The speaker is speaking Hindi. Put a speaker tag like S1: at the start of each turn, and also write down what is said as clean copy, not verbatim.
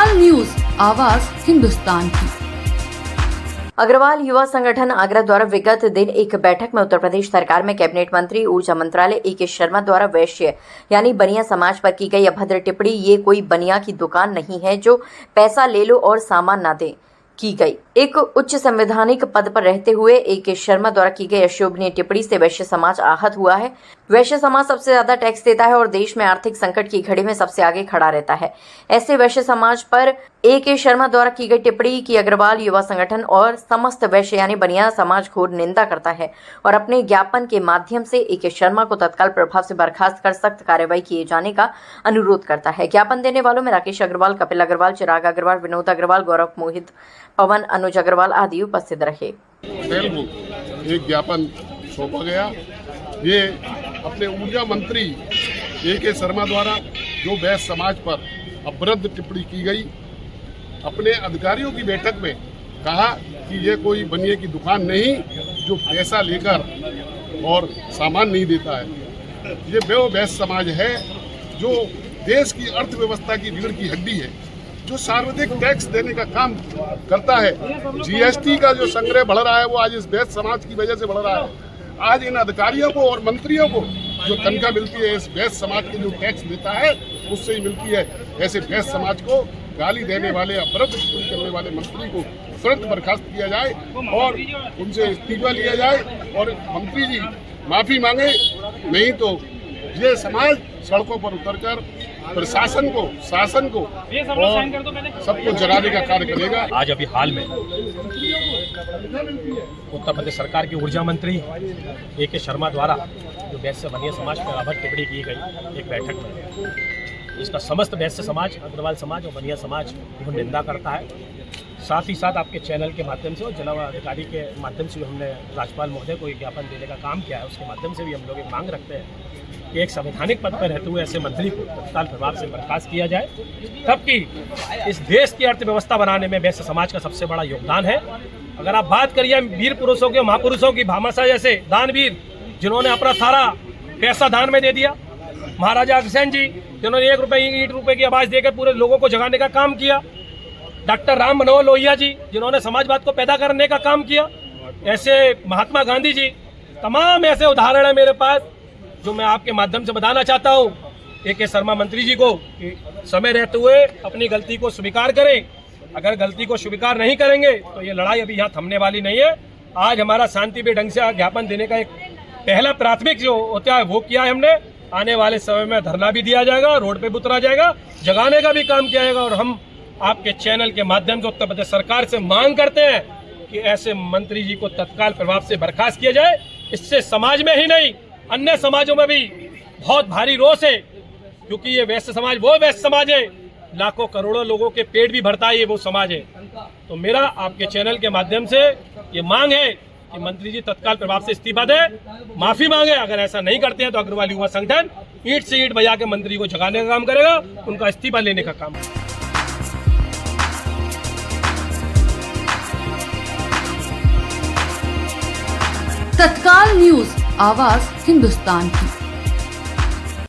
S1: तत्काल न्यूज, आवाज हिंदुस्तान की।
S2: अग्रवाल युवा संगठन आगरा द्वारा विगत दिन एक बैठक में उत्तर प्रदेश सरकार में कैबिनेट मंत्री ऊर्जा मंत्रालय ए.के. शर्मा द्वारा वैश्य यानी बनिया समाज पर की गई अभद्र टिप्पणी "ये कोई बनिया की दुकान नहीं है जो पैसा ले लो और सामान ना दे" की गई। एक उच्च संवैधानिक पद पर रहते हुए ए.के. शर्मा द्वारा की गई अशोभनीय टिप्पणी से वैश्य समाज आहत हुआ है। वैश्य समाज सबसे ज्यादा टैक्स देता है और देश में आर्थिक संकट की घड़ी में सबसे आगे खड़ा रहता है। ऐसे वैश्य समाज पर ए.के. शर्मा द्वारा की गई टिप्पणी की अग्रवाल युवा संगठन और समस्त वैश्य यानी बनिया समाज घोर निंदा करता है और अपने ज्ञापन के माध्यम से ए.के. शर्मा को तत्काल प्रभाव से बर्खास्त कर सख्त कार्रवाई किए जाने का अनुरोध करता है। ज्ञापन देने वालों में राकेश अग्रवाल, कपिल अग्रवाल, चिराग अग्रवाल, विनोद अग्रवाल, गौरव मोहित, पवन, अनुज अग्रवाल आदि उपस्थित रहे।
S3: पटेल को एक ज्ञापन सौंपा गया। ये अपने ऊर्जा मंत्री ए.के. शर्मा द्वारा जो वैश्य समाज पर अभद्र टिप्पणी की गई, अपने अधिकारियों की बैठक में कहा कि ये कोई बनिए की दुकान नहीं जो पैसा लेकर और सामान नहीं देता है। ये वो वैश्य समाज है जो देश की अर्थव्यवस्था की रीढ़ की हड्डी है, जो सार्वजनिक टैक्स देने का काम करता है। जीएसटी का जो संग्रह बढ़ रहा है वो आज इस वैश्य समाज की वजह से बढ़ रहा है। आज इन अधिकारियों को और मंत्रियों को जो तनख्वाह मिलती है इस वैश्य समाज के जो टैक्स देता है उससे ही मिलती है। ऐसे वैश्य समाज को गाली देने वाले, अभद्र टिप्पणी करने वाले मंत्री को तुरंत बर्खास्त किया जाए और उनसे इस्तीफा लिया जाए और मंत्री जी माफी मांगे, नहीं तो ये समाज सड़कों पर उतरकर प्रशासन को, शासन को और सबको जगाने का कार्य करेगा।
S4: आज अभी हाल में उत्तर प्रदेश सरकार के ऊर्जा मंत्री ए.के. शर्मा द्वारा जो वैश्य बनिया समाज पर अभद्र टिप्पणी की गई एक बैठक में, इसका समस्त वैश्य समाज, अग्रवाल समाज और बनिया समाज निंदा करता है। साथ ही साथ आपके चैनल के माध्यम से और जिला अधिकारी के माध्यम से भी हमने राज्यपाल महोदय को एक ज्ञापन देने का काम किया है। उसके माध्यम से भी हम लोग एक मांग रखते हैं कि एक संवैधानिक पद पर रहते हुए ऐसे मंत्री को तत्काल प्रभाव से बर्खास्त किया जाए, तबकि इस देश की अर्थव्यवस्था बनाने में वैश्य समाज का सबसे बड़ा योगदान है। अगर आप बात करिए वीर पुरुषों के, महापुरुषों की, भामाशाह जैसे दानवीर जिन्होंने अपना सारा पैसा दान में दे दिया, महाराजा अग्रसेन जी जिन्होंने 1 रुपये ईंट रुपये की आवाज़ देकर पूरे लोगों को जगाने का काम किया, डॉक्टर राम मनोहर लोहिया जी जिन्होंने समाजवाद को पैदा करने का काम किया, ऐसे महात्मा गांधी जी, तमाम ऐसे उदाहरण है मेरे पास जो मैं आपके माध्यम से बताना चाहता हूँ ए.के. शर्मा मंत्री जी को कि समय रहते हुए अपनी गलती को स्वीकार करें। अगर गलती को स्वीकार नहीं करेंगे तो ये लड़ाई अभी यहाँ थमने वाली नहीं है। आज हमारा शांतिप्रिय ढंग से ज्ञापन देने का एक पहला प्राथमिक जो होता है वो किया है हमने। आने वाले समय में धरना भी दिया जाएगा, रोड पे भी उतरा जाएगा, जगाने का भी काम किया जाएगा। और हम आपके चैनल के माध्यम से उत्तर प्रदेश सरकार से मांग करते हैं कि ऐसे मंत्री जी को तत्काल प्रभाव से बर्खास्त किया जाए। इससे समाज में ही नहीं अन्य समाजों में भी बहुत भारी रोष है, क्योंकि ये वैश्य समाज वो वैश्य समाज है, लाखों करोड़ों लोगों के पेट भी भरता है, ये वो समाज है। तो मेरा आपके चैनल के माध्यम से ये मांग है कि मंत्री जी तत्काल प्रभाव से इस्तीफा दे, माफी मांगे। अगर ऐसा नहीं करते हैं तो अग्रवाल युवा संगठन ईंट से ईंट बजा के मंत्री को जगाने का काम करेगा, उनका इस्तीफा लेने का काम।
S1: तत्काल न्यूज, आवाज हिंदुस्तान की।